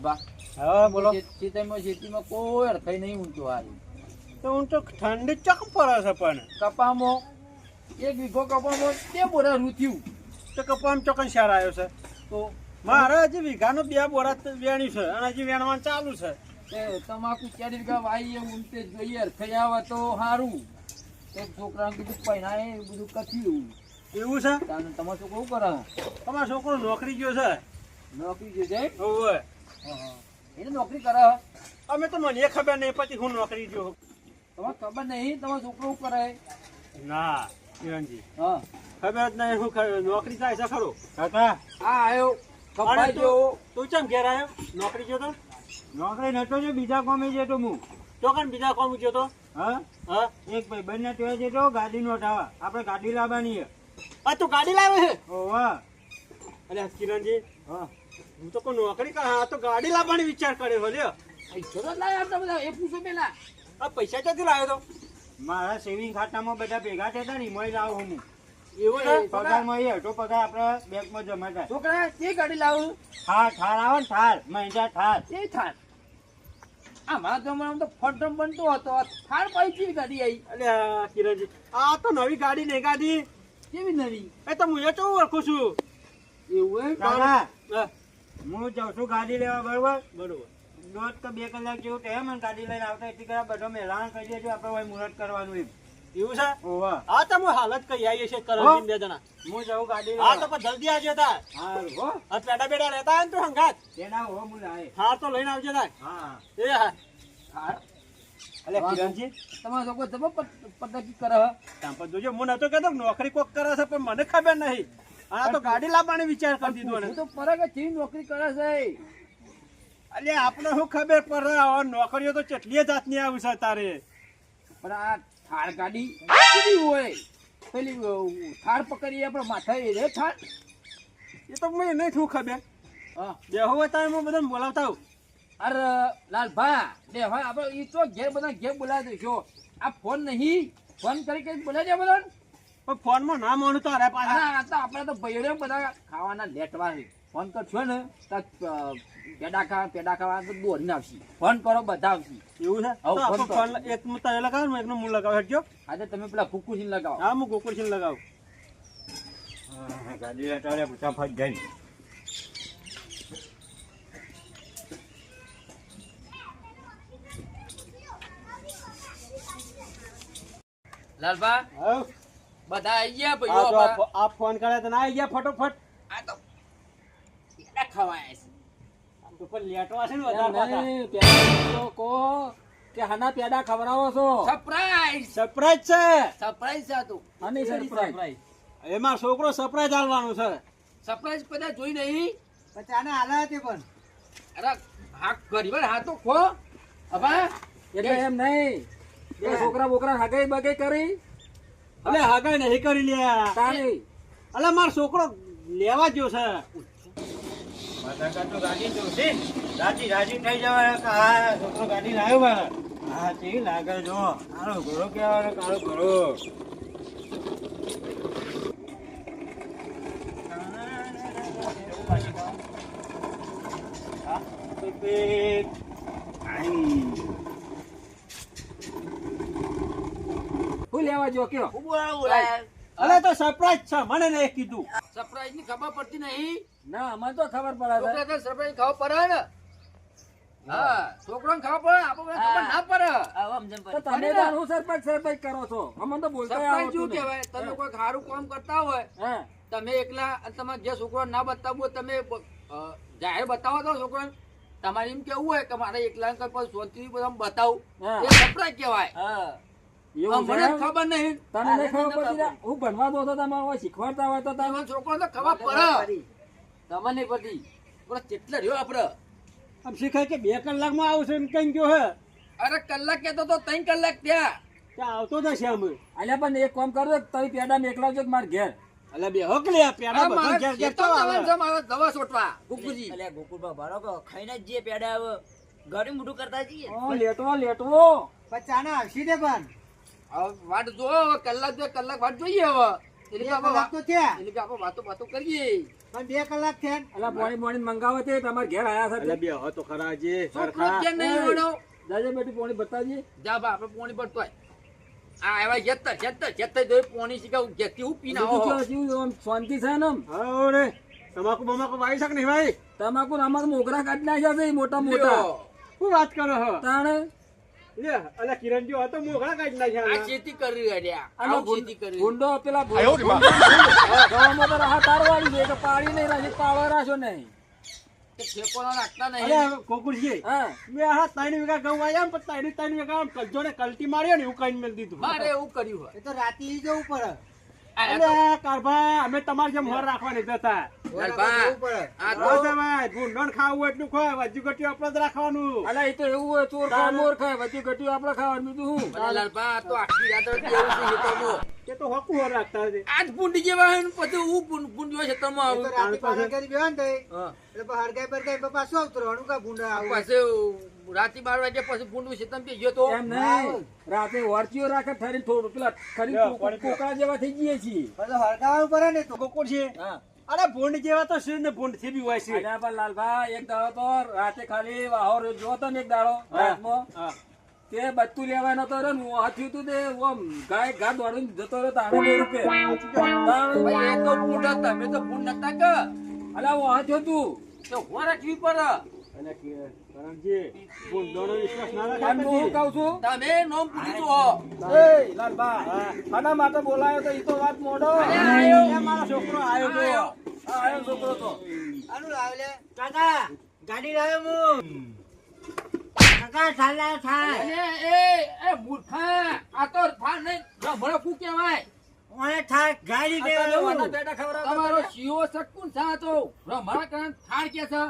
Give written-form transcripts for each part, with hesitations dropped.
લાલબા હા બોલો. ખેતીમાં કોઈ અડથઈ નહીં ઊંચો હારી તો હું તો ઠંડી ચક પડે છે પણ કપામાં 1 વીઘો કપામાં તે બોરા રૂથ્યું તો કપામ ચોકન શેર આવ્યો છે. તો મારે હજી વીઘાનો 2 બોરા વેણી છે અને હજી વેણવાનું ચાલુ છે. તે તમાકુ કેરી વીઘા વાઈ ઊંચે જોઈએ અડથઈ આવે તો સારું. એક છોકરાને કીધું પહેણાય એ બધું કથ્યું. એવું છે? તમારો છોકરો શું કરે? તમારો છોકરો નોકરી ગયો છે. નોકરી ગયો છે? ઓવે. એને નોકરી કરે? અમે તો મને ખબર નહીં પછી હું નોકરી ગયો. તમારે ખબર નહીં તમારો છોકરો શું કરે? ના કિરણજી હા ખબર જ નહીં. હું નોકરી થાય છે ખરો કાકા? આ આવ્યો કપાઈ ગયો. તું ચમ ઘેર આવ્યો? નોકરી ગયો તો? નોકરી નતો જો બીજા કોમે જતો હું. ચોકન બીજા કોમ ગયો તો? હા હા એક ભાઈ બંને ત્યાં જતો ગાડી નો ઠાવા આપણે ગાડી લાવવાની છે. આ તું ગાડી લાવે છે? ઓવા અરે કિરણજી હા હું તો કોઈ નોકરી કર આ તો ગાડી લાવવાની વિચાર કર્યો છે લ્યો. પૈસો તો લાય આપતા બધા એ પૂછો પેલા. આ પૈસા ક્યાંથી લાવ્યો તો? મારા સેવિંગ ખાતામાં બધા ભેગા થતા ને એમાં લાવું હું. એવું છે? પગારમાં એ હતો પગાર આપણે બેંકમાં જમા થાય. છોકરા તે ગાડી લાવું ઠાર આવે ને ઠાર મહિન્દા ઠાર. તે થાર અમારા જમાનામાં તો ફટમ બનતો હતો આ થાર પાછી ગાડી આવી. અલ્યા કિરણજી આ તો નવી ગાડી નહીં ગાડી કેવી નવી? એ તો હું એ કેવું ઓળખું છું. એવું એમ? કાકા હા, હું જાઉં છું ગાડી લેવા બરોબર. બરોબર. 1.5 કે 2 કલાક જેવું ટાઈમ અને ગાડી લઈને આવતા એટલી કરા બધો મેલાણ કરી દેજો આપણે હોય મુહૂર્ત કરવાનું એમ. એવું છે? ઓવા હા તો હું હાલત કઈ આવીએ છે કરણજી બે જણા. હું જાઉં ગાડી હા તો લેવા. પણ જલ્દી આવજે તાર. હારું હો આ પેડા બેડા રહેતા હોય ને તો હંગાત. તેના હો હું લાય. હા તો લઈને આવજે તાર. હા એ હા. થાર અલ્યા કિરણજી તમારો છોકરો જબર પદ્ધતિ કરે હે? તામ પર જોજો હું નતો કહેતો કે નોકરી કોક કરે છે પણ મને ખબર નહીં. આ તો ગાડી લાવવાની વિચાર કરી દીધો ને. હું તો પરે કે કેવી નોકરી કરે છે? અલ્યા આપણે શું ખબર પડે હવે નોકરીઓ તો કેટલીય જાતની આવી છે તારે. પણ આ થાર ગાડી કેવી હોય? પેલી થાર પકડી આપણે માથે રે થાર. એ તો મને નહીં શું ખબર. હા દેહો હોય તારે હું બધાને બોલાવતા હોઉં. અરે લાલભા બે હવે આપણે ઈ તો ઘેર બધા ઘેર બોલાવી દઈશું. આ ફોન નહીં ફોન કરી બોલાવી દે બધા. પણ ફોનમાં ના માનું તો અરે પાછા. આ તો આપણે તો ભાઈઓ બધા ખાવાના લેટવા છે. ફોન કરશો ને તો પેડા ખાવા તો દોરીને આવશે. ફોન કરો બધા આવશે. એવું છે? આવું તો આપણો ફોન ફોન એક હું તને લગાવું ને એકનો હું લગાવું હેડજો. આજે તમે પેલા ફૂકુસિંહ લગાવો. હા હું ગોકુળસિંહ લગાવું. હા, ગાડી લેતા ફટાફટ ગઈ. લાલભા હા બધા આવી ગયા આ ભાઈઓ જો આપણા. આ ફોન કરે તો ના આવી ગયા ફટોફટ. આ તો પેડા ખાવા આવ્યા છે. આમ તો પણ લેટવા છે ને વધારે પાછા. નહીં, પેડા કહો કે હાના પેડા ખવડાવો છો? સરપ્રાઈઝ સરપ્રાઈઝ છે. સરપ્રાઈઝ છે આ તો. આની સરપ્રાઈઝ. એમાં છોકરો સરપ્રાઈઝ આલવાનું છે. સરપ્રાઈઝ બધા જોઈ નહીં. પછી આને હાલા હતી પણ અરે હા ગરીબ હા તો ખો હવે એટલે એમ નહીં બે છોકરા બોકરા હગાઈ બગાઈ કરી અલે હાગાઈ નહીં કરી લ્યા. તાણી અલે મારો છોકરો લેવા ગયો છે. માતા તો ગાડી જોશે રાજી રાજી થઈ જવાય કે હા છોકરો ગાડી લાવ્યો મારા. હા તે લાગે જો કાળો ઘોડો કહેવાનો કાળો ઘોડો. હું લેવા જો કયો અલે તો સરપ્રાઈઝ છે મને નહીં કીધું. સરપ્રાઈઝ ની ખબર પડતી નહીં. ના અમને તો ખબર પડે છોકરા તો સરપ્રાઈઝ ખબર પડે ને. હા છોકરાને ખબર પડે આપણને ખબર ના પડે. તો તમે તો હું સરપંચ કરો છો અમને તો બોલતા સરપ્રાઈઝ શું આવડતું નહીં. કહેવાય? તમે કોઈ સારું કામ કરતા હોય હા તમે એકલા અને તમારે જે છોકરો ના બતાવવું હોય તમે જાહેર બતાવો તો છોકરાને તમારે એમ કેવું હોય કે મારે એકલા શાંતિથી બધા બતાવું હા. એ સરપ્રાઈઝ કહેવાય. એવું છે મને એમ? ખબર નહીં. તને નહીં ખબર પડી ને? હું ભણવા દો તો તમે હોય શીખવાડતા હોય તો તમે તમારા છોકરો તો ખબર પડે. તમને નહીં પડતી. પણ કેટલા રહ્યો આપડે? આમ શીખાય કે 2 કલાકમાં આવશે એમ કઈ ગયો હે. અરે કલાક કેતો તો 3 કલાક ત્યાં. ત્યાં આવતો જશે અમે. અલ્યા પણ એક કામ કરો તમે પેડા મેકલાવજો કે માર ઘેર. અલે બે હક લે પેડા અરે બધા મારે ઘેર ઘેર ખેતર તો આવે. જવાનું છે, મારે દવા છોટવા ગુગુજી. પચાના આવશી દે પણ હવે વાટ જો હવે કલાક 2 કલાક વાટ જોઈએ હવે. એટલે કે 2 કલાક તો થયા એટલે કે આપણે વાતો કરીએ. પણ 2 કલાક થયા ને. અલા પોણી પોણી મંગાવો તે તમારે ઘેર આયા છે એટલે બે હો તો ખરા જે છોકરો સરખા કેમ નહીં વળો? જાજે બેટી પોણી બતાવજે. જા બા આપણે પોણી પડતો હોય. આ એવા જેતર જોઈ પોણી શીખાવ જેથી હું પીને બીજું આવો. કેવું જીવ આમ શાંતિ છે ને આમ? હા રે તમાકુ બમાકુ વાવી શક નહીં ભાઈ તમાકુ અમાર મોગરા કાઢી નાખ્યા છે મોટા મોટા લ્યો, શું વાત કરો હો તાણે લે અલા કિરણ જો હતો મોઘા કાઢી આ નાખ્યા ખેતી કરી રહ્યા. આનો આવું ખેતી કરી. ભૂંડો પેલા ગવામાં તો રાહત તારવાડી છે કે પાડી નહીં રાખી પાવર રાખ્યો નહીં. તે ઠેકોનો નાખતા નહીં. અરે કોકુરજી હા મેં આ 3 વીઘા ઘઉં વાયા પણ 3 વીઘા આમ કલજોને કલટી માર્યો ને એવું કઈ મેલ દીધું મારે એવું કર્યું હોય. એ તો રાતે જવું પડે અલે કારભા અમે તમારે જેમ હોર રાખવાની જતા ગરબા. જવું પડે આ તો ભાઈ ભૂંડોન ખાવું એટલું ખોય વજુ ગટ્યું આપણે જ રાખવાનું અલા એ તો એવું હોય ચોર ખાય મોર ખાય વચ્ચે ઘટ્યું આપણે ખાવાનું બીજું શું? અરે લાલબા, આ તો આખી રાત જ એવું છે ખેતરમાં. એ તો હોકું હોર રાખતા છે આજ ભૂંડી જેવા હોય ને પછી હું ભૂંડી હોય ખેતરમાં એ તો આવું. રાતે પાછા કરી બેહો ને તઈ. હા. એટલે પછી હરગાઈ બરગાઈ પછી પાછું આવતું કા ભૂંડા આવું પછી રાતે 12 વાગ્યા પછી ભૂંડું ખેતરમાં બેસ્યો તો એમ નહીં રાતે વરચીઓ રાખે ઠરી થોડું પેલા ઠરી લ્યો, પાણી પીઓ. કોકરા જેવા થઈ જઈએ છીએ. પછી હરગાવાનું પડે ને તો કોકુર છે હા અરે ભૂંડ જેવા તો છે ને ભૂંડ થી બી હોય છે અલ્યા પણ લાલભાઈ એક દાડો તો રાતે ખાલી વાહોર જોતો ને એક દાડો રાતમાં હા તે બધું લેવાનો તો રે ને હાથ્યું તું તે ઓમ ગાય ઘા દોડીને જતો રહ્યો તાણે 2 રૂપિયા તાણે ભાઈ એ તો ભૂંડ હતા, અમે તો ભૂંડ નતા કે. અલ્યા હું હાથ્યો તું તો હું રાખવી પડે. અને કરણજી ભૂંડોનો વિશ્વાસ ના આમ રાખાય હું પછી. કહું છું તમે નોમ પૂછ્યું હો. એ લાલભાઈ આના માટે બોલાયો તો ઈ તો વાત મોડો એ મારો છોકરો આવ્યો તો આ આયો છોકરો તો આનું લાવે લે કાકા ગાડી લાવ્યો હું કાકા ચાલે થાય અને એ મૂર્ખા, આ તો થાર નહીં, રમણો કુ કહેવાય. મને થાય ગાડી આ તો દેવાનું વાના પેટા ખવડાવતા તમારો હતા. શિયો સટકુન છે આ તો. રમણા કારણ થાર કે છે.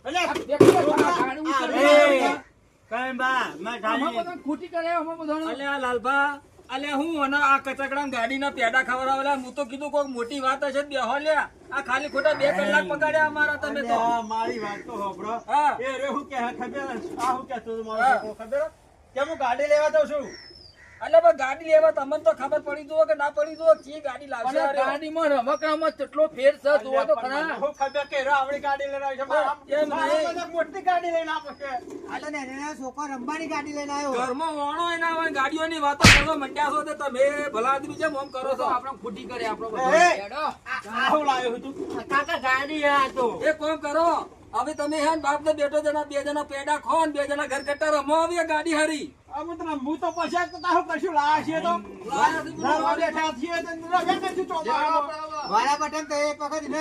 અલે આ બેઠો થાર ગાડી ઉતરી. કઈ બા મેં આમાં ગાડી બધાને ખૂટી કરે, આમાં બધાને. અલ્યા લાલભા અલ્યા હું અને આ કચકડા ગાડીના પેડા ખવડાવેલા હું તો કીધું કોઈક મોટી વાત હશે બેહો લ્યા આ ખાલી ખોટા 2 કલાક પગાડ્યા અમારા તમે તો અલ્યા, મારી વાત તો હોભળો હા. એ રે હું કે ખબર આ હું કે તું મારો છોકરો ખબર કે હું ગાડી લેવા જાઉં છું અલ્યા પણ ગાડી લેવા તમને તો ખબર પડી જુઓ કે ના પડી જુઓ કી ગાડી લાવશે અને અરે. ગાડીમાં રમકડામાં કેટલો ફેર છે જોવો તો ખરા. હું ખબર કે રે આવડી ગાડી લઈને આવી છે મારા એમ નહીં. બધા મોટી ગાડી લઈને આપે છે આ તો નેના છોકરો રમવાની ગાડી લઈને આવ્યો ઘરમાં વાણો એના હોય ગાડીઓની વાતો કરવા મંડ્યા છો તે તમે ભલા આદમી જેમ આમ કરો તો છો આપણે ખૂટી કરે આપણો એ. બધો. હેડો. આવું લાવ્યો તું કાકા ગાડી આ તો એક કામ કરો હવે તમે હે ને બાપ ને બેટો જણા 2 જણા પેડા ખો ને 2 જણા ઘર કટ્ટા રમો આવી આ ગાડી હરી અમે તો હું તો પછી તો તારું કશું લાયા છીએ તો લાવવા બેઠા છીએ તો રવ્યા નથી ચોમાહામાં. વાળા બટન તો એક વખત ન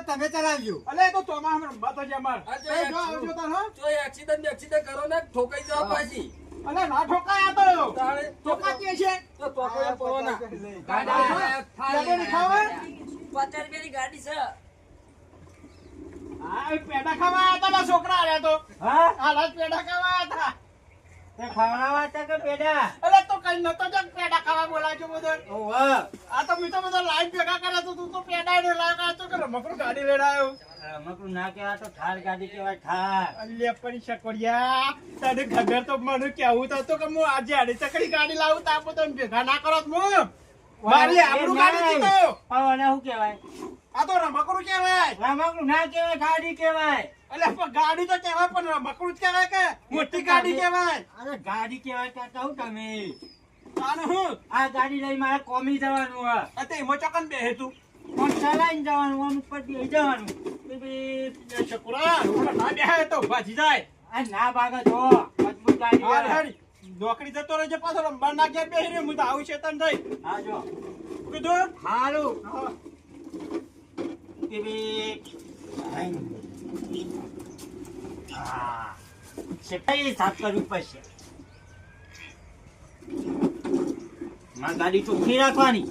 તમે ચલાવજો અલે એ તો ચોમાહામાં રમવા તો છે અમાર. આ જો એ જો આવજો તાર, હો. જો એક્સિડન્ટ કરો ને ઠોકાઈ જાવ પાછી અલે ના ઠોકાયા તો તાણે ઠોકાતીએ છે તો ટોકરિયા પડવાના ગાડી થાર પેડા નહીં ખાવા? 50 રૂપિયાની ગાડી છે હા એ પેડા ખાવા આયા તા ના છોકરા આવ્યા તો હા હાલા જ પેડા ખાવા આયા તા. તે ખવડાવવા હતા કે પેડા અલે તો કઈ નતો જ પેડા ખાવા બોલાવજો બધો ઓવા આ તો મીઠો બધો લાઈન ભેગા કરે તો તું તો પેડા ને લાગા તો કે રમકડું ગાડી લઈને આવ્યો રમકડું ના કહેવાય તો થાર ગાડી કહેવાય થાર અલ્યા પણ શકડિયા તને ખબર તો મને કેવું તો હતું કે હું આજે આડી ચકડી ગાડી લાવું તો આપો તો ભેગા ના કરો તો હું મારી આબરૂ ગાડી દીધો પણ શું કહેવાય આ તો રમકડું કહેવાય રમકડું ના કહેવાય ગાડી કહેવાય અલ્યા પણ ગાડી તો કહેવાય પણ રમકડું જ કહેવાય કે મોટી ગાડી કહેવાય અરે ગાડી કહેવાય કાકા હું તમે આને હું આ ગાડી લઈ મારે કોમી જવાનું હોય આ તે એમાં ચોકન બેહે તું પણ ચલાવીને જવાનું આમ ઉપર બેસી જવાનું છોકરા ના બેહે તો ભાજી જાય આ ના ભાગે જો મજબૂત ગાડી હાલ વાળા. હેડ નોકરી જતો રહેજે પાછો રમવા ના ગયા બેહી રે હું તો આવું શેતાન થઈ હા જો કીધું હારું હા. કે ભઈ હા સેટાઈ સાફ કરવી પડશે મારી ગાડી ચોખ્ખી રાખવાની